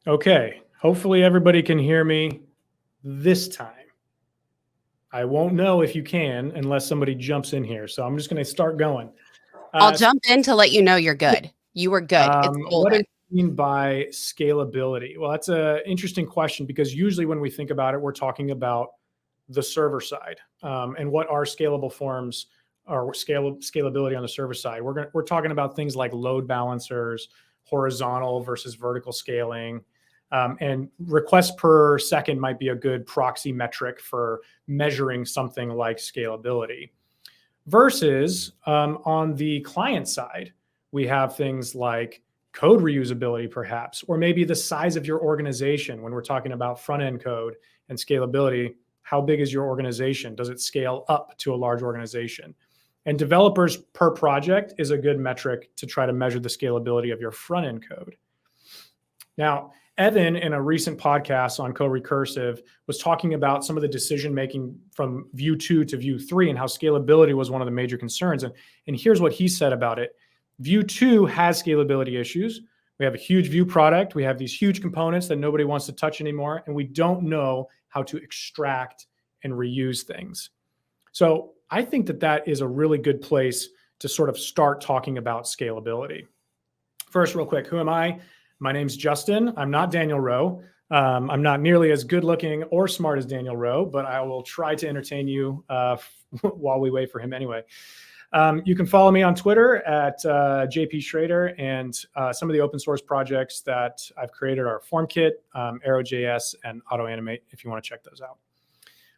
Okay, hopefully everybody can hear me this time. I won't know if you can unless somebody jumps in here. So I'm just going to start going. I'll jump in to let you know you're good. You were good. It's What do golden. you mean by scalability? Well, that's an interesting question because usually when we think about it, we're talking about the server side and what are scalable forms or scalability on the server side. We're talking about things like load balancers, horizontal versus vertical scaling. And requests per second might be a good proxy metric for measuring something like scalability. Versus on the client side, we have things like code reusability, perhaps, or maybe the size of your organization. When we're talking about front end code and scalability, how big is your organization? Does it scale up to a large organization? And developers per project is a good metric to try to measure the scalability of your front end code. Now, Evan, in a recent podcast on co-recursive, was talking about some of the decision making from Vue 2 to Vue 3 and how scalability was one of the major concerns. And here's what he said about it. Vue 2 has scalability issues. We have a huge Vue product. We have these huge components that nobody wants to touch anymore, and we don't know how to extract and reuse things. So I think that that is a really good place to sort of start talking about scalability. First, real quick, who am I? My name's Justin. I'm not Daniel Rowe. I'm not nearly as good looking or smart as Daniel Rowe, but I will try to entertain you while we wait for him anyway. You can follow me on Twitter at JP Schroeder, and some of the open source projects that I've created are FormKit, Arrow.js, and AutoAnimate if you want to check those out.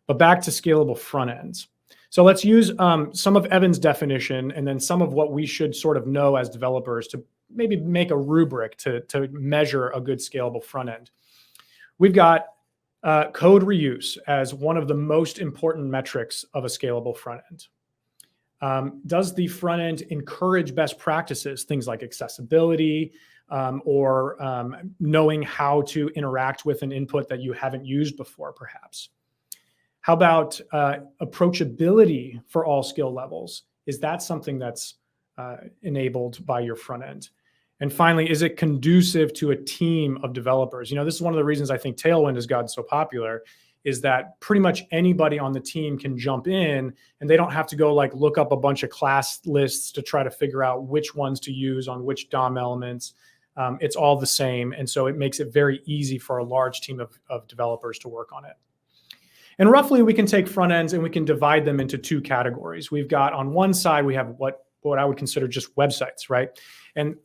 But back to scalable front ends. So let's use some of Evan's definition and then some of what we should sort of know as developers to maybe make a rubric to measure a good scalable front end. We've got code reuse as one of the most important metrics of a scalable front end. Does the front end encourage best practices, things like accessibility or knowing how to interact with an input that you haven't used before, perhaps? How about approachability for all skill levels? Is that something that's enabled by your front end? And finally, is it conducive to a team of developers? You know, this is one of the reasons I think Tailwind has gotten so popular, is that pretty much anybody on the team can jump in and they don't have to go like look up a bunch of class lists to try to figure out which ones to use on which DOM elements. It's all the same. And so it makes it very easy for a large team of developers to work on it. And roughly we can take front ends and we can divide them into two categories. We've got on one side, we have what I would consider just websites, right? And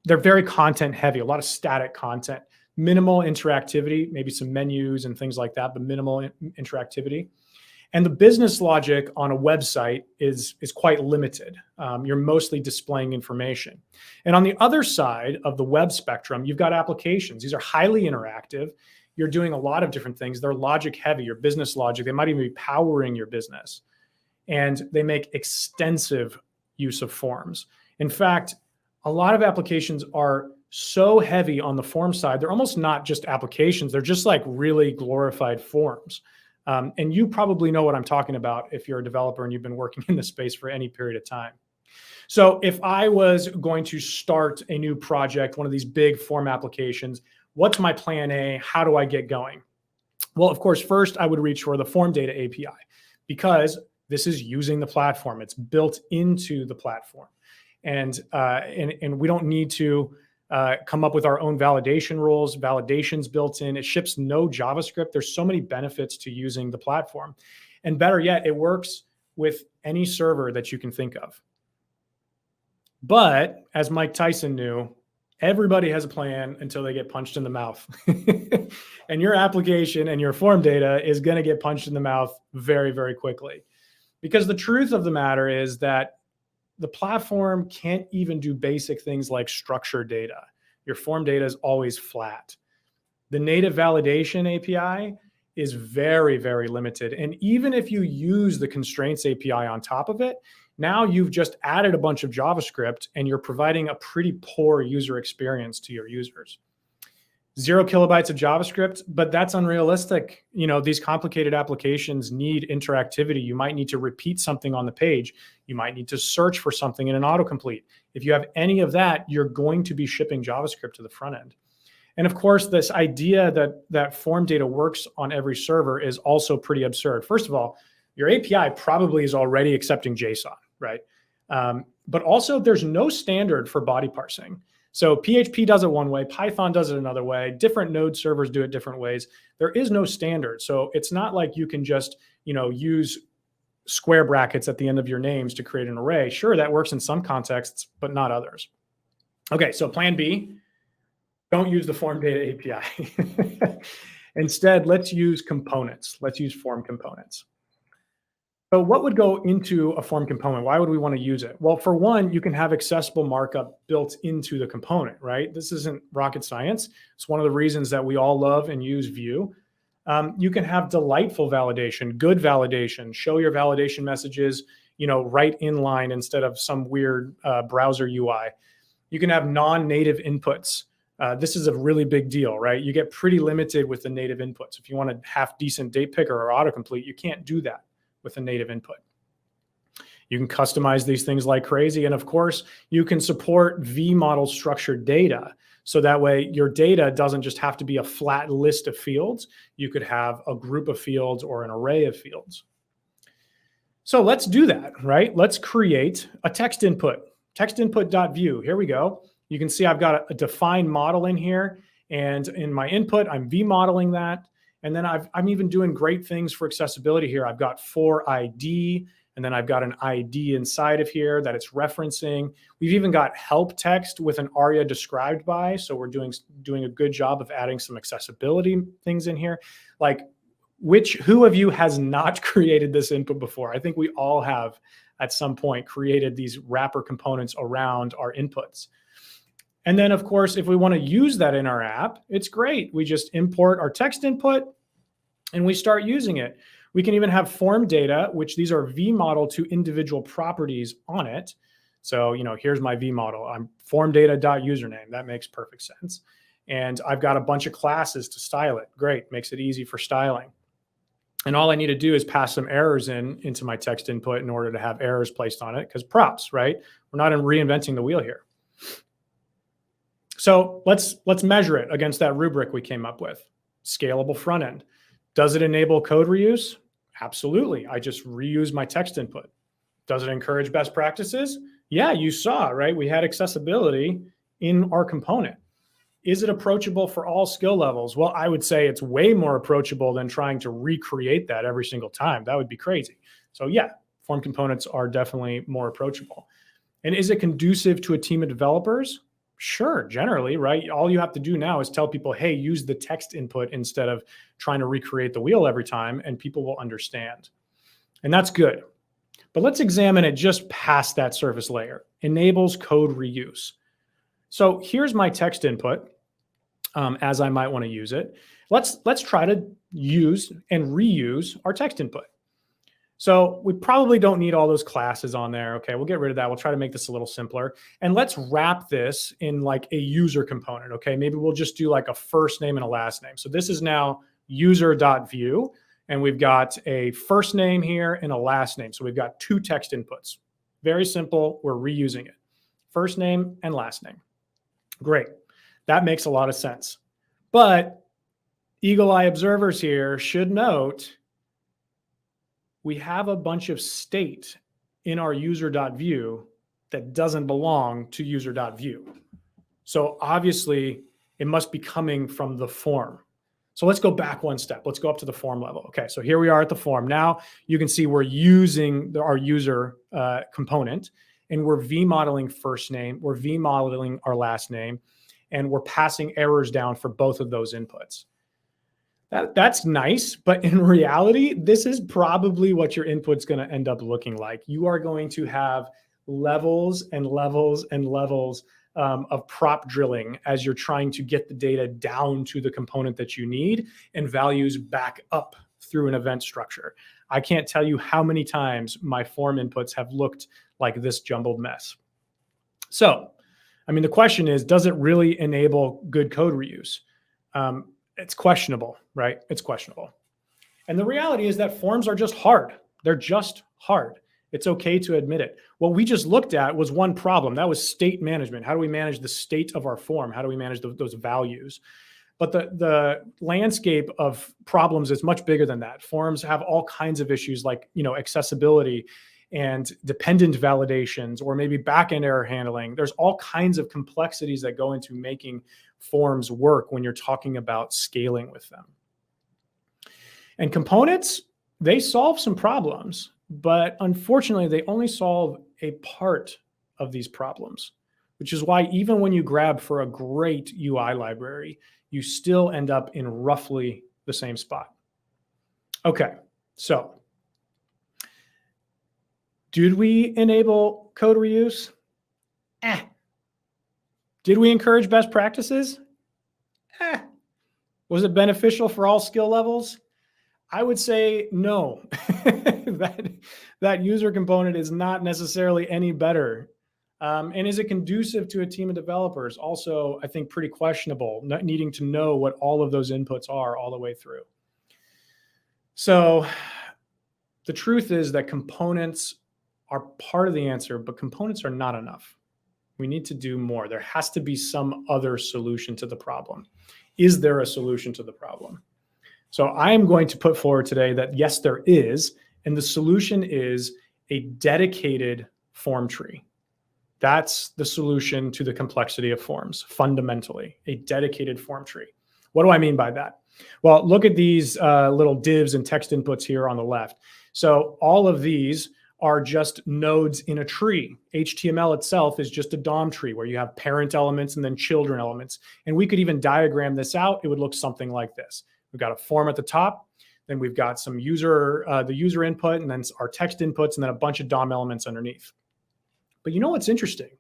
they're very content heavy, a lot of static content, minimal interactivity, maybe some menus and things like that, but minimal interactivity. And the business logic on a website is quite limited. You're mostly displaying information. And on the other side of the web spectrum, you've got applications. These are highly interactive. You're doing a lot of different things. They're logic heavy, your business logic. They might even be powering your business. And they make extensive use of forms. In fact, a lot of applications are so heavy on the form side, they're almost not just applications. They're just like really glorified forms. And you probably know what I'm talking about if you're a developer and you've been working in this space for any period of time. So if I was going to start a new project, one of these big form applications, what's my plan A? How do I get going? Well, of course, first I would reach for the form data API because this is using the platform. It's built into the platform. And we don't need to come up with our own validation rules. Validation's built in. It ships no JavaScript. There's so many benefits to using the platform. And better yet, it works with any server that you can think of. But as Mike Tyson knew, everybody has a plan until they get punched in the mouth. And your application and your form data is going to get punched in the mouth very, very quickly. Because the truth of the matter is that the platform can't even do basic things like structure data. Your form data is always flat. The native validation API is very, very limited. And even if you use the constraints API on top of it, now you've just added a bunch of JavaScript and you're providing a pretty poor user experience to your users. 0 kilobytes of JavaScript, but that's unrealistic. You know, these complicated applications need interactivity. You might need to repeat something on the page. You might need to search for something in an autocomplete. If you have any of that, you're going to be shipping JavaScript to the front end. And of course, this idea that form data works on every server is also pretty absurd. First of all, your API probably is already accepting JSON, right? But also there's no standard for body parsing. So PHP does it one way, Python does it another way, different node servers do it different ways. There is no standard. So it's not like you can just, use square brackets at the end of your names to create an array. Sure, that works in some contexts, but not others. Okay, so plan B, don't use the form data API. Instead, let's use components. Let's use form components. So what would go into a form component? Why would we want to use it? Well, for one, you can have accessible markup built into the component, right? This isn't rocket science. It's one of the reasons that we all love and use Vue. You can have delightful validation, good validation, show your validation messages, right in line instead of some weird browser UI. You can have non-native inputs. This is a really big deal, right? You get pretty limited with the native inputs. If you want a half decent date picker or autocomplete, you can't do that with a native input. You can customize these things like crazy. And of course, you can support V-model structured data. So that way your data doesn't just have to be a flat list of fields. You could have a group of fields or an array of fields. So let's do that, right? Let's create a text input, text input.vue. Here we go. You can see I've got a defined model in here. And in my input, I'm V-modeling that. And then I'm even doing great things for accessibility here. I've got for ID, and then I've got an ID inside of here that it's referencing. We've even got help text with an aria described by. So we're doing a good job of adding some accessibility things in here. Like, who of you has not created this input before? I think we all have at some point created these wrapper components around our inputs. And then, of course, if we want to use that in our app, it's great. We just import our text input and we start using it. We can even have form data, which these are V-model to individual properties on it. So, here's my V-model. I'm formdata.username. That makes perfect sense. And I've got a bunch of classes to style it. Great. Makes it easy for styling. And all I need to do is pass some errors into my text input in order to have errors placed on it, because props, right? We're not reinventing the wheel here. So let's measure it against that rubric we came up with. Scalable front end. Does it enable code reuse? Absolutely. I just reuse my text input. Does it encourage best practices? Yeah, you saw, right? We had accessibility in our component. Is it approachable for all skill levels? Well, I would say it's way more approachable than trying to recreate that every single time. That would be crazy. So yeah, form components are definitely more approachable. And is it conducive to a team of developers? Sure, generally, right? All you have to do now is tell people, hey, use the text input instead of trying to recreate the wheel every time, and people will understand. And that's good. But let's examine it just past that surface layer. Enables code reuse. So here's my text input as I might want to use it. Let's try to use and reuse our text input. So we probably don't need all those classes on there. Okay, we'll get rid of that. We'll try to make this a little simpler. And let's wrap this in like a user component. Okay, maybe we'll just do like a first name and a last name. So this is now user.vue, and we've got a first name here and a last name. So we've got two text inputs. Very simple. We're reusing it. First name and last name. Great. That makes a lot of sense. But eagle-eye observers here should note we have a bunch of state in our user.vue that doesn't belong to user.vue. So obviously it must be coming from the form. So let's go back one step. Let's go up to the form level. Okay, so here we are at the form. Now you can see we're using our user component, and we're V-modeling first name, we're V-modeling our last name, and we're passing errors down for both of those inputs. That's nice, but in reality, this is probably what your input's going to end up looking like. You are going to have levels and levels and levels of prop drilling as you're trying to get the data down to the component that you need and values back up through an event structure. I can't tell you how many times my form inputs have looked like this jumbled mess. So, the question is, does it really enable good code reuse? It's questionable, right? It's questionable. And the reality is that forms are just hard. They're just hard. It's okay to admit it. What we just looked at was one problem. That was state management. How do we manage the state of our form? How do we manage those values? But the landscape of problems is much bigger than that. Forms have all kinds of issues like, accessibility and dependent validations, or maybe backend error handling. There's all kinds of complexities that go into making forms work when you're talking about scaling with them. And components, they solve some problems, but unfortunately, they only solve a part of these problems, which is why even when you grab for a great UI library, you still end up in roughly the same spot. Okay, so did we enable code reuse? Did we encourage best practices? Was it beneficial for all skill levels? I would say no. that user component is not necessarily any better. And is it conducive to a team of developers? Also, I think pretty questionable, not needing to know what all of those inputs are all the way through. So the truth is that components are part of the answer, but components are not enough. We need to do more. There has to be some other solution to the problem. Is there a solution to the problem? So I am going to put forward today that yes, there is, and the solution is a dedicated form tree. That's the solution to the complexity of forms, fundamentally, a dedicated form tree. What do I mean by that? Well, look at these little divs and text inputs here on the left. So all of these are just nodes in a tree. HTML itself is just a DOM tree where you have parent elements and then children elements. And we could even diagram this out. It would look something like this. We've got a form at the top, then we've got some the user input, and then our text inputs, and then a bunch of DOM elements underneath. But you know what's interesting?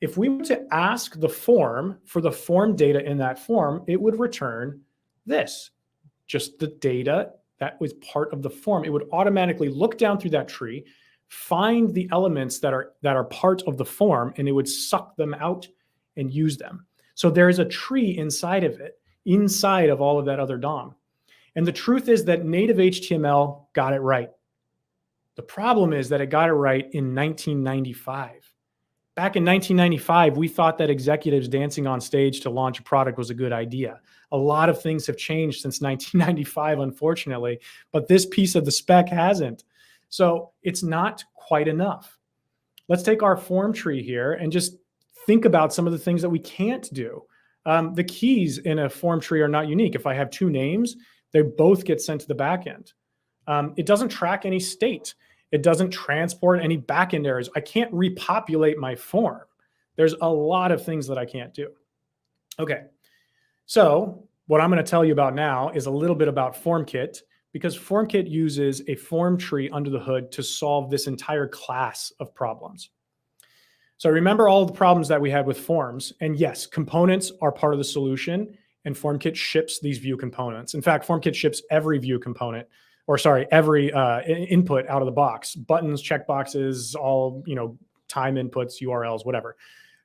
If we were to ask the form for the form data in that form, it would return this, just the data that was part of the form. It would automatically look down through that tree, find the elements that are part of the form, and it would suck them out and use them. So there is a tree inside of it, inside of all of that other DOM. And the truth is that native HTML got it right. The problem is that it got it right in 1995. Back in 1995, we thought that executives dancing on stage to launch a product was a good idea. A lot of things have changed since 1995, unfortunately, but this piece of the spec hasn't. So it's not quite enough. Let's take our form tree here and just think about some of the things that we can't do. The keys in a form tree are not unique. If I have two names, they both get sent to the backend. It doesn't track any state. It doesn't transport any backend errors. I can't repopulate my form. There's a lot of things that I can't do. Okay, so what I'm going to tell you about now is a little bit about FormKit, because FormKit uses a form tree under the hood to solve this entire class of problems. So remember all the problems that we had with forms. And yes, components are part of the solution, and FormKit ships these Vue components. In fact, FormKit ships every Vue component, every input out of the box. Buttons, checkboxes, all time inputs, URLs, whatever.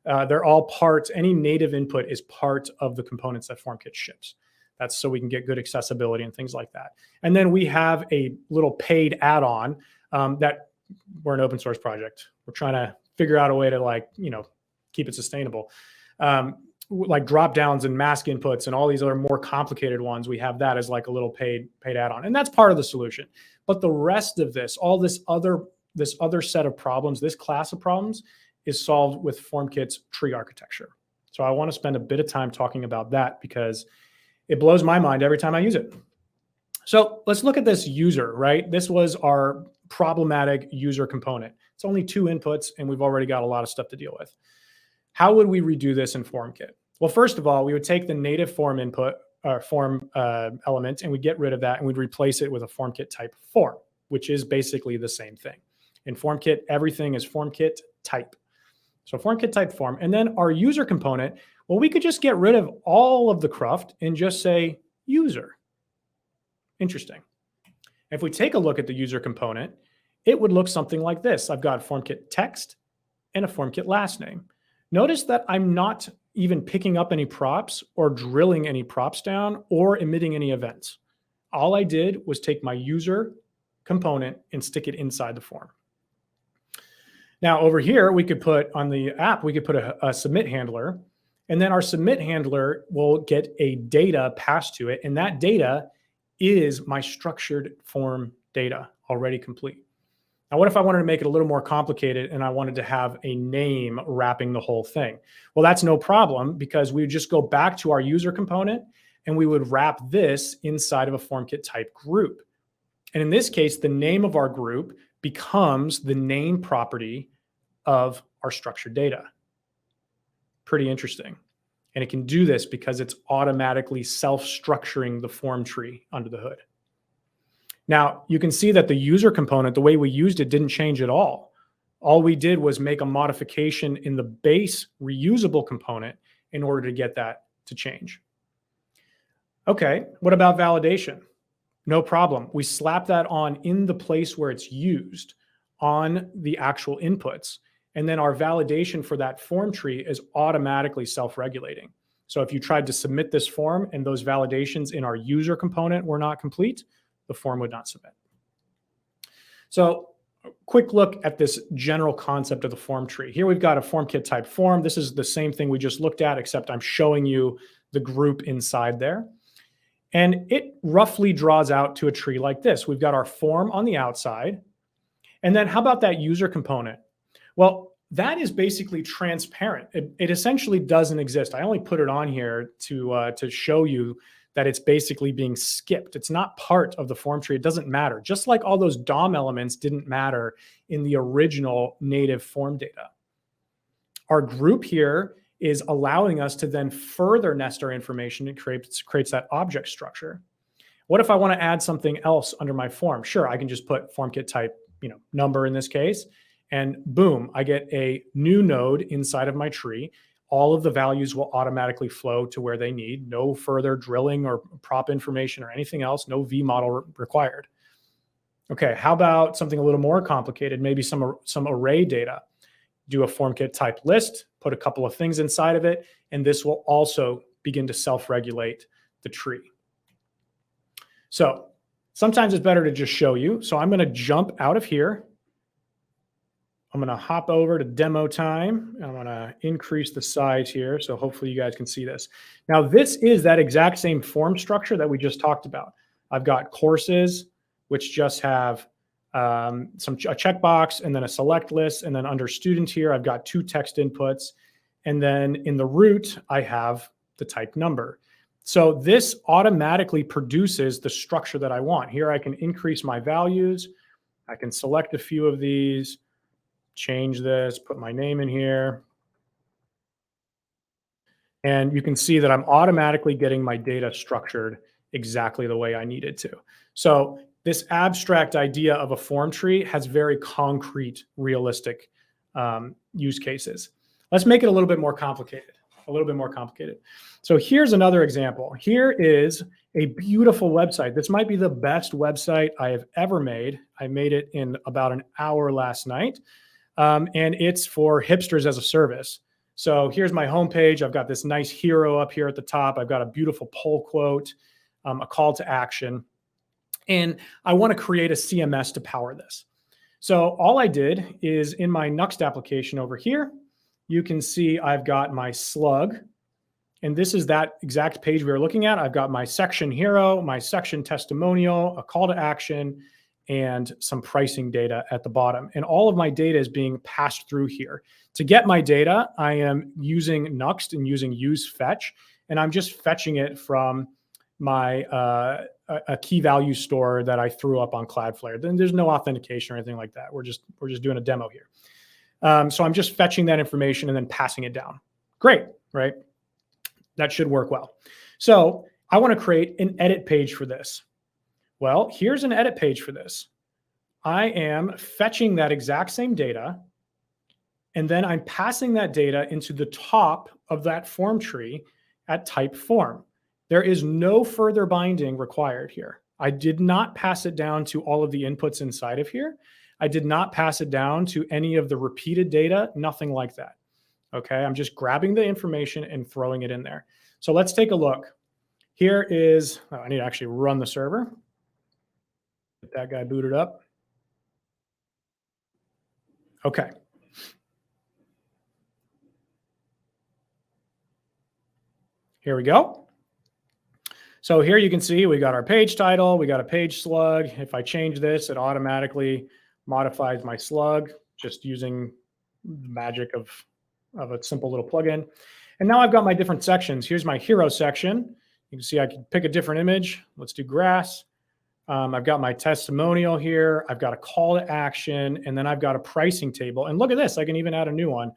They're all parts. Any native input is part of the components that FormKit ships. That's so we can get good accessibility and things like that. And then we have a little paid add-on that we're an open source project. We're trying to figure out a way to keep it sustainable. Like drop downs and mask inputs and all these other more complicated ones. We have that as like a little paid add-on. And that's part of the solution. But the rest of this, all this other set of problems, this class of problems is solved with FormKit's tree architecture. So I want to spend a bit of time talking about that because it blows my mind every time I use it. So let's look at this user, right? This was our problematic user component. It's only two inputs and we've already got a lot of stuff to deal with. How would we redo this in FormKit? Well, first of all, we would take the native form input or form element and we'd get rid of that and we'd replace it with a FormKit type form, which is basically the same thing. In FormKit, everything is FormKit type. So FormKit type form. And then our user component, well, we could just get rid of all of the cruft and just say user. Interesting. If we take a look at the user component, it would look something like this. I've got FormKit text and a FormKit last name. Notice that I'm not even picking up any props or drilling any props down or emitting any events. All I did was take my user component and stick it inside the form. Now over here, we could put on the app, we could put a submit handler, and then our submit handler will get a data passed to it. And that data is my structured form data already complete. Now, what if I wanted to make it a little more complicated and I wanted to have a name wrapping the whole thing? Well, that's no problem because we would just go back to our user component and we would wrap this inside of a FormKit type group. And in this case, the name of our group becomes the name property of our structured data. Pretty interesting. And it can do this because it's automatically self-structuring the form tree under the hood. Now, you can see that the user component, the way we used it, didn't change at all. All we did was make a modification in the base reusable component in order to get that to change. Okay, what about validation? No problem. We slap that on in the place where it's used on the actual inputs. And then our validation for that form tree is automatically self-regulating. So if you tried to submit this form and those validations in our user component were not complete, the form would not submit. So a quick look at this general concept of the form tree. Here we've got a FormKit type form. This is the same thing we just looked at, except I'm showing you the group inside there. And it roughly draws out to a tree like this. We've got our form on the outside. And then how about that user component? Well, that is basically transparent. It essentially doesn't exist. I only put it on here to show you that it's basically being skipped. It's not part of the form tree. It doesn't matter. Just like all those DOM elements didn't matter in the original native form data. Our group here is allowing us to then further nest our information and creates that object structure. What if I want to add something else under my form? Sure, I can just put FormKit type, number in this case, and boom, I get a new node inside of my tree. All of the values will automatically flow to where they need. No further drilling or prop information or anything else. No V model required. Okay, how about something a little more complicated? Maybe some array data. Do a FormKit type list, put a couple of things inside of it, and this will also begin to self-regulate the tree. So sometimes it's better to just show you. So I'm going to jump out of here. I'm going to hop over to demo time. I'm going to increase the size here. So hopefully you guys can see this. Now, this is that exact same form structure that we just talked about. I've got courses, which just have a checkbox and then a select list. And then under student here, I've got 2 text inputs. And then in the root, I have the type number. So this automatically produces the structure that I want. Here I can increase my values. I can select a few of these. Change this, put my name in here. And you can see that I'm automatically getting my data structured exactly the way I need it to. So this abstract idea of a form tree has very concrete, realistic use cases. Let's make it a little bit more complicated, So here's another example. Here is a beautiful website. This might be the best website I have ever made. I made it in about an hour last night. And it's for hipsters as a service. So here's my homepage. I've got this nice hero up here at the top. I've got a beautiful pull quote, a call to action. And I want to create a CMS to power this. So all I did is in my Nuxt application over here, you can see I've got my slug. And this is that exact page we were looking at. I've got my section hero, my section testimonial, a call to action, and some pricing data at the bottom. And all of my data is being passed through here. To get my data, I am using Nuxt and using use fetch, and I'm just fetching it from my a key value store that I threw up on Cloudflare. Then there's no authentication or anything like that. We're just doing a demo here. So I'm just fetching that information and then passing it down. Great, right? That should work well. So I want to create an edit page for this. Well, here's an edit page for this. I am fetching that exact same data, and then I'm passing that data into the top of that form tree at type form. There is no further binding required here. I did not pass it down to all of the inputs inside of here. I did not pass it down to any of the repeated data, nothing like that. Okay, I'm just grabbing the information and throwing it in there. So let's take a look. Here is, I need to actually run the server. Get that guy booted up. Okay. Here we go. So here you can see we got our page title, we got a page slug. If I change this, it automatically modifies my slug just using the magic of a simple little plugin. And now I've got my different sections. Here's my hero section. You can see I can pick a different image. Let's do grass. I've got my testimonial here. I've got a call to action, and then I've got a pricing table. And look at this, I can even add a new one.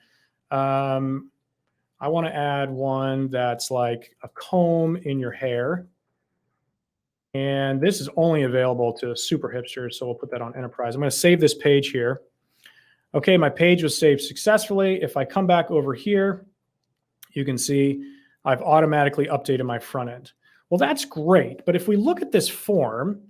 I want to add one that's like a comb in your hair. And this is only available to super hipsters, so we'll put that on enterprise. I'm going to save this page here. Okay, my page was saved successfully. If I come back over here, you can see I've automatically updated my front end. Well, that's great, but if we look at this form,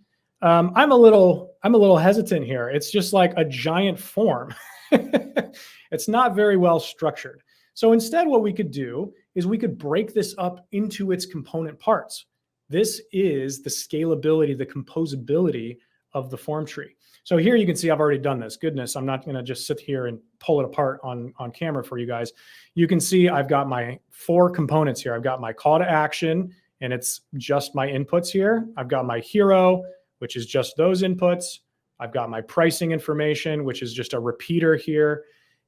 I'm a little hesitant here. It's just like a giant form. It's not very well structured. So instead, what we could do is we could break this up into its component parts. This is the scalability, the composability of the form tree. So here you can see I've already done this. Goodness, I'm not going to just sit here and pull it apart on camera for you guys. You can see I've got my 4 components here. I've got my call to action, and it's just my inputs here. I've got my hero, which is just those inputs. I've got my pricing information, which is just a repeater here.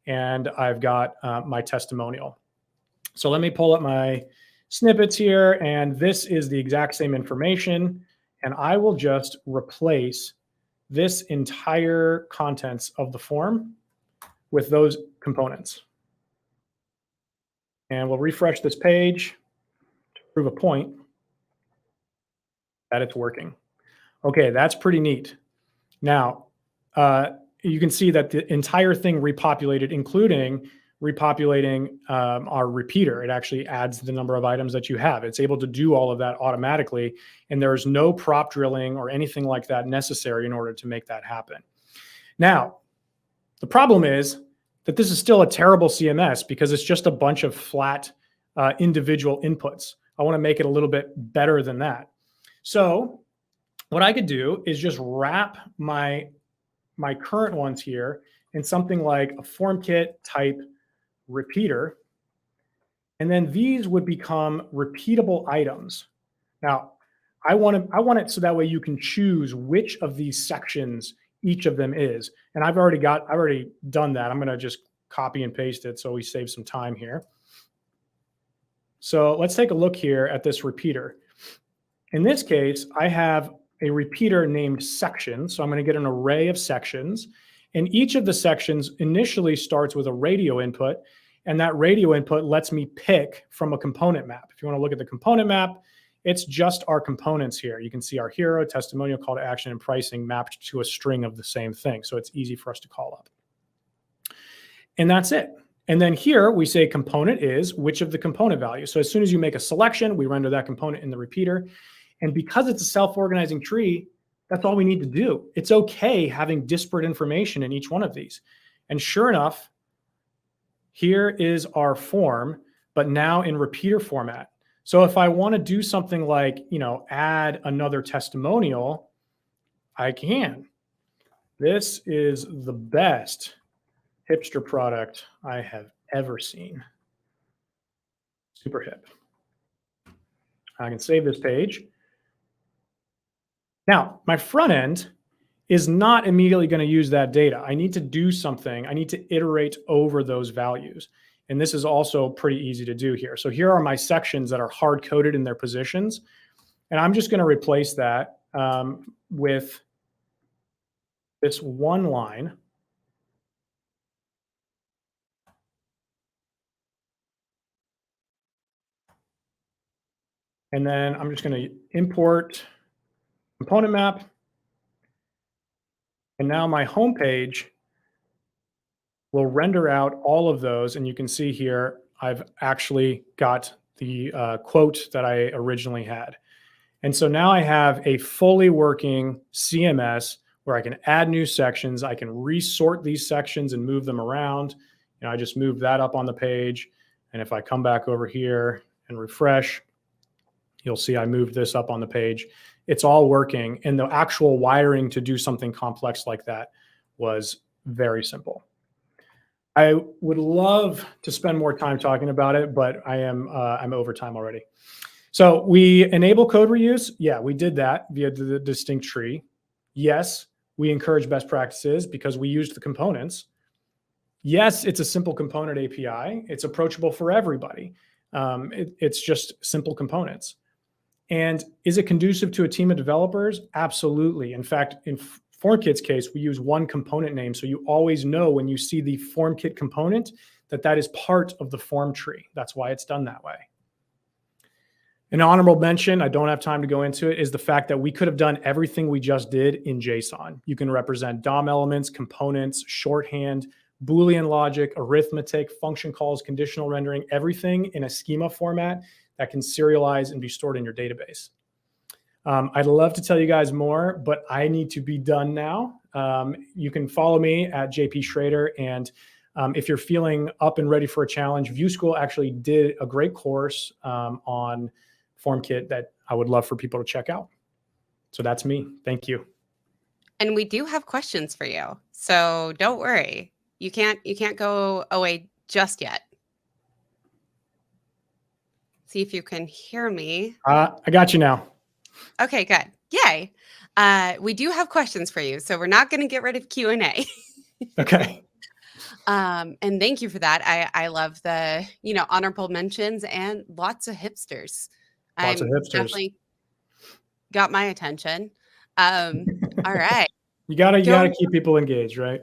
And I've got my testimonial. So let me pull up my snippets here, and this is the exact same information, and I will just replace this entire contents of the form with those components. And we'll refresh this page to prove a point that it's working. Okay, that's pretty neat. Now, you can see that the entire thing repopulated, including repopulating our repeater. It actually adds the number of items that you have. It's able to do all of that automatically, and there's no prop drilling or anything like that necessary in order to make that happen. Now, the problem is that this is still a terrible CMS because it's just a bunch of flat individual inputs. I want to make it a little bit better than that. So what I could do is just wrap my current ones here in something like a FormKit type repeater. And then these would become repeatable items. Now, I want it so that way you can choose which of these sections each of them is. And I've already done that. I'm going to just copy and paste it so we save some time here. So let's take a look here at this repeater. In this case, I have a repeater named section. So I'm going to get an array of sections. And each of the sections initially starts with a radio input. And that radio input lets me pick from a component map. If you want to look at the component map, it's just our components here. You can see our hero, testimonial, call to action, and pricing mapped to a string of the same thing. So it's easy for us to call up. And that's it. And then here we say component is which of the component values. So as soon as you make a selection, we render that component in the repeater. And because it's a self-organizing tree, that's all we need to do. It's okay having disparate information in each one of these. And sure enough, here is our form, but now in repeater format. So if I want to do something like, add another testimonial, I can. This is the best hipster product I have ever seen. Super hip. I can save this page. Now, my front end is not immediately going to use that data. I need to do something. I need to iterate over those values. And this is also pretty easy to do here. So here are my sections that are hard-coded in their positions. And I'm just going to replace that with this one line. And then I'm just going to import component map. And now my home page will render out all of those. And you can see here, I've actually got the quote that I originally had. And so now I have a fully working CMS where I can add new sections. I can resort these sections and move them around. I just moved that up on the page. And if I come back over here and refresh, you'll see I moved this up on the page. It's all working. And the actual wiring to do something complex like that was very simple. I would love to spend more time talking about it, but I'm over time already. So we enable code reuse. Yeah, we did that via the distinct tree. Yes, we encourage best practices because we used the components. Yes, it's a simple component API. It's approachable for everybody. It's just simple components. And is it conducive to a team of developers? Absolutely. In fact, in FormKit's case, we use one component name. So you always know when you see the FormKit component that that is part of the form tree. That's why it's done that way. An honorable mention, I don't have time to go into it, is the fact that we could have done everything we just did in JSON. You can represent DOM elements, components, shorthand, Boolean logic, arithmetic, function calls, conditional rendering, everything in a schema format that can serialize and be stored in your database. I'd love to tell you guys more, but I need to be done now. You can follow me at JP Schroeder. And if you're feeling up and ready for a challenge, Vue School actually did a great course on FormKit that I would love for people to check out. So that's me. Thank you. And we do have questions for you. So don't worry. You can't go away just yet. See if you can hear me. I got you now. Okay, good. Yay. We do have questions for you. So we're not going to get rid of Q&A. Okay. And thank you for that. I love the, honorable mentions and lots of hipsters. Lots of hipsters. Definitely got my attention. All right. You gotta keep people engaged, right?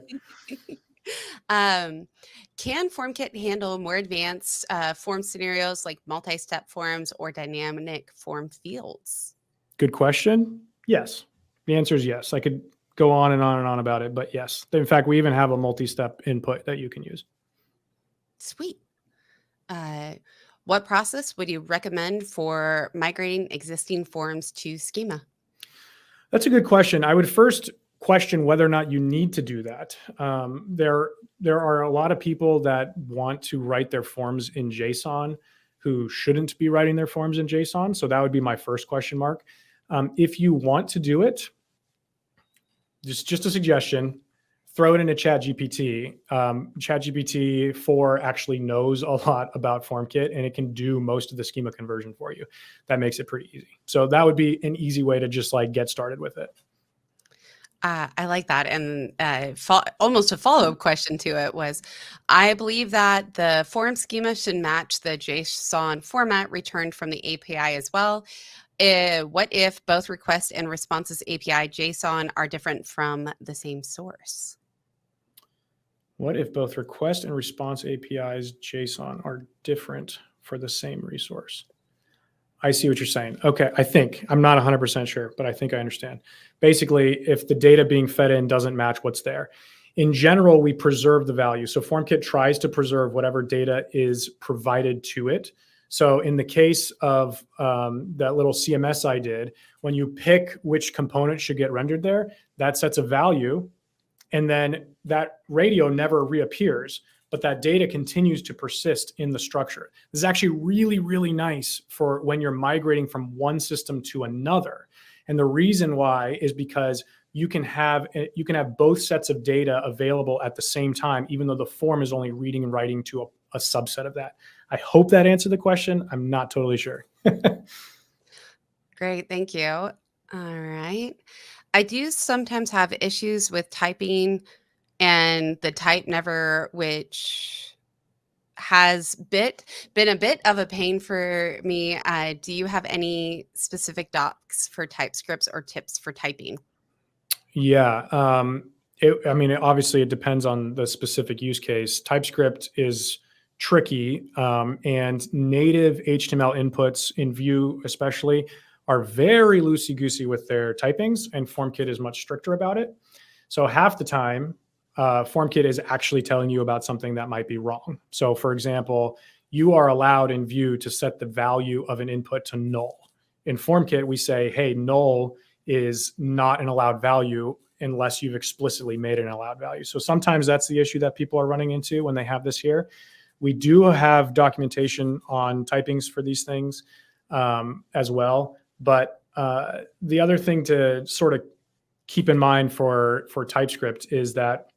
Can FormKit handle more advanced form scenarios like multi-step forms or dynamic form fields? Good question. Yes. The answer is yes. I could go on and on and on about it, but yes. In fact, we even have a multi-step input that you can use. Sweet. What process would you recommend for migrating existing forms to schema? That's a good question. I would first question whether or not you need to do that. There are a lot of people that want to write their forms in JSON who shouldn't be writing their forms in JSON. So that would be my first question mark. If you want to do it, just a suggestion, throw it into ChatGPT. ChatGPT 4 actually knows a lot about FormKit and it can do most of the schema conversion for you. That makes it pretty easy. So that would be an easy way to just get started with it. I like that. And almost a follow-up question to it was, I believe that the form schema should match the JSON format returned from the API as well. What if both request and responses API JSON are different from the same source? What if both request and response APIs JSON are different for the same resource? I see what you're saying. Okay, I'm not 100% sure, but I think I understand. Basically, if the data being fed in doesn't match what's there. In general, we preserve the value. So FormKit tries to preserve whatever data is provided to it. So in the case of that little CMS I did, when you pick which component should get rendered there, that sets a value, and then that radio never reappears, but that data continues to persist in the structure. This is actually really, really nice for when you're migrating from one system to another. And the reason why is because you can have both sets of data available at the same time, even though the form is only reading and writing to a subset of that. I hope that answered the question. I'm not totally sure. Great, thank you. All right. I do sometimes have issues with typing and the type never, which has been a bit of a pain for me. Do you have any specific docs for TypeScripts or tips for typing? Yeah. Obviously it depends on the specific use case. TypeScript is tricky, and native HTML inputs in Vue especially are very loosey-goosey with their typings, and FormKit is much stricter about it. So half the time, FormKit is actually telling you about something that might be wrong. So for example, you are allowed in Vue to set the value of an input to null. In FormKit, we say, hey, null is not an allowed value unless you've explicitly made it an allowed value. So sometimes that's the issue that people are running into when they have this here. We do have documentation on typings for these things as well. But the other thing to sort of keep in mind for TypeScript is that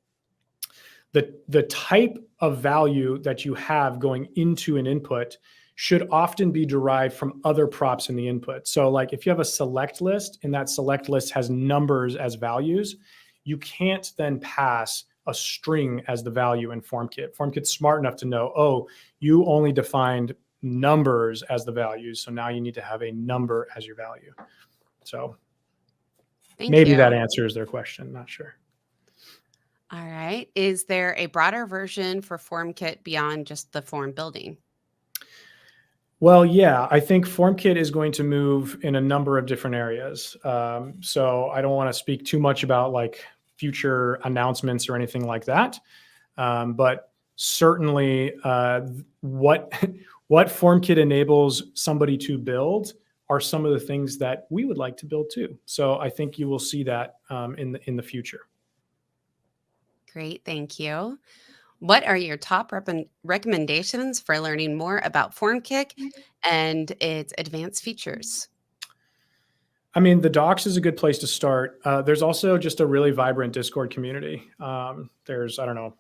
The type of value that you have going into an input should often be derived from other props in the input. So like if you have a select list and that select list has numbers as values, you can't then pass a string as the value in FormKit. FormKit's smart enough to know, oh, you only defined numbers as the values, so now you need to have a number as your value. So maybe that answers their question, not sure. All right. Is there a broader version for FormKit beyond just the form building? Well, yeah, I think FormKit is going to move in a number of different areas. So I don't want to speak too much about like future announcements or anything like that. But certainly what FormKit enables somebody to build are some of the things that we would like to build too. So I think you will see that in the future. Great, thank you. What are your top recommendations for learning more about FormKit and its advanced features? I mean, the docs is a good place to start. There's also just a really vibrant Discord community. There's, I don't know,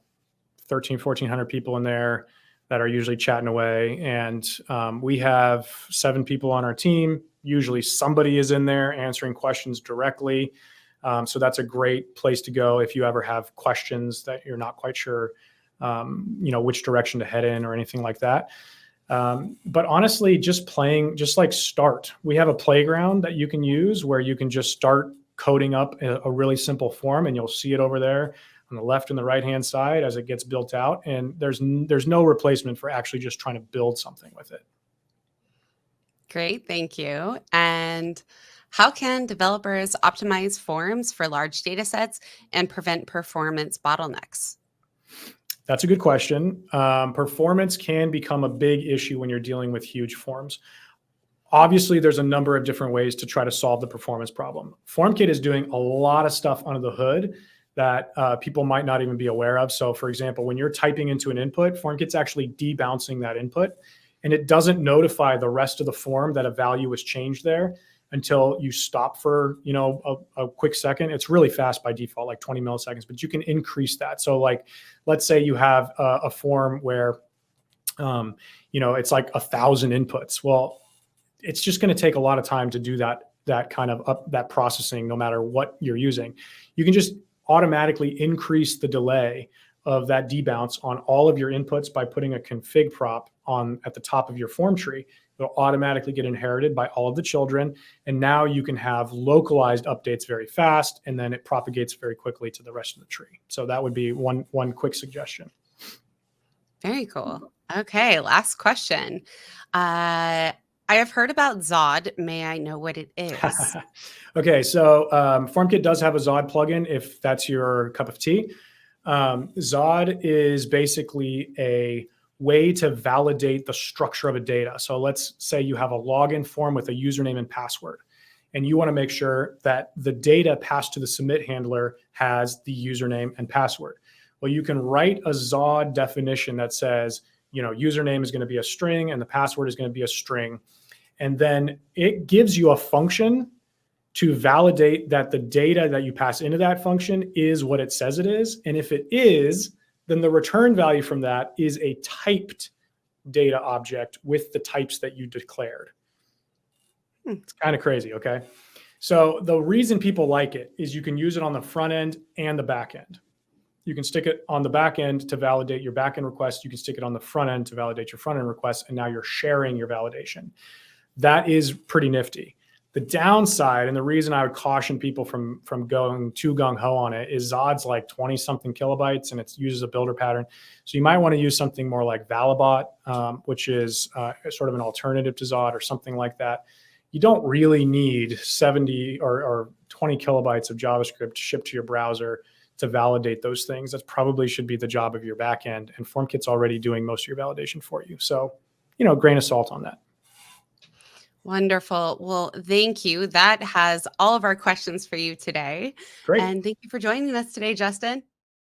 1,400 people in there that are usually chatting away. And we have 7 people on our team. Usually somebody is in there answering questions directly. So that's a great place to go if you ever have questions that you're not quite sure, which direction to head in or anything like that. But honestly, just like start. We have a playground that you can use where you can just start coding up a really simple form, and you'll see it over there on the left and the right-hand side as it gets built out. And there's no replacement for actually just trying to build something with it. Great, thank you. And how can developers optimize forms for large data sets and prevent performance bottlenecks? That's a good question. Performance can become a big issue when you're dealing with huge forms. Obviously, there's a number of different ways to try to solve the performance problem. FormKit is doing a lot of stuff under the hood that people might not even be aware of. So for example, when you're typing into an input, FormKit's actually debouncing that input, and it doesn't notify the rest of the form that a value was changed there until you stop for, a quick second. It's really fast by default, like 20 milliseconds, but you can increase that. So like, let's say you have a form where, it's like 1,000 inputs. Well, it's just going to take a lot of time to do that kind of that processing, no matter what you're using. You can just automatically increase the delay of that debounce on all of your inputs by putting a config prop at the top of your form tree. It'll automatically get inherited by all of the children. And now you can have localized updates very fast, and then it propagates very quickly to the rest of the tree. So that would be one quick suggestion. Very cool. Okay, last question. I have heard about Zod. May I know what it is? Okay, so FormKit does have a Zod plugin if that's your cup of tea. Zod is basically a way to validate the structure of a data. So let's say you have a login form with a username and password, and you want to make sure that the data passed to the submit handler has the username and password. Well, you can write a Zod definition that says, username is going to be a string and the password is going to be a string. And then it gives you a function to validate that the data that you pass into that function is what it says it is. And if it is, then the return value from that is a typed data object with the types that you declared. It's kind of crazy, okay? So the reason people like it is you can use it on the front end and the back end. You can stick it on the back end to validate your back end request. You can stick it on the front end to validate your front end request. And now you're sharing your validation. That is pretty nifty. The downside, and the reason I would caution people from going too gung-ho on it, is Zod's like 20-something kilobytes, and it uses a builder pattern. So you might want to use something more like Valibot, which is sort of an alternative to Zod or something like that. You don't really need 70 or 20 kilobytes of JavaScript shipped to your browser to validate those things. That probably should be the job of your backend, and FormKit's already doing most of your validation for you. So, grain of salt on that. Wonderful. Well, thank you. That has all of our questions for you today. Great. And thank you for joining us today, Justin.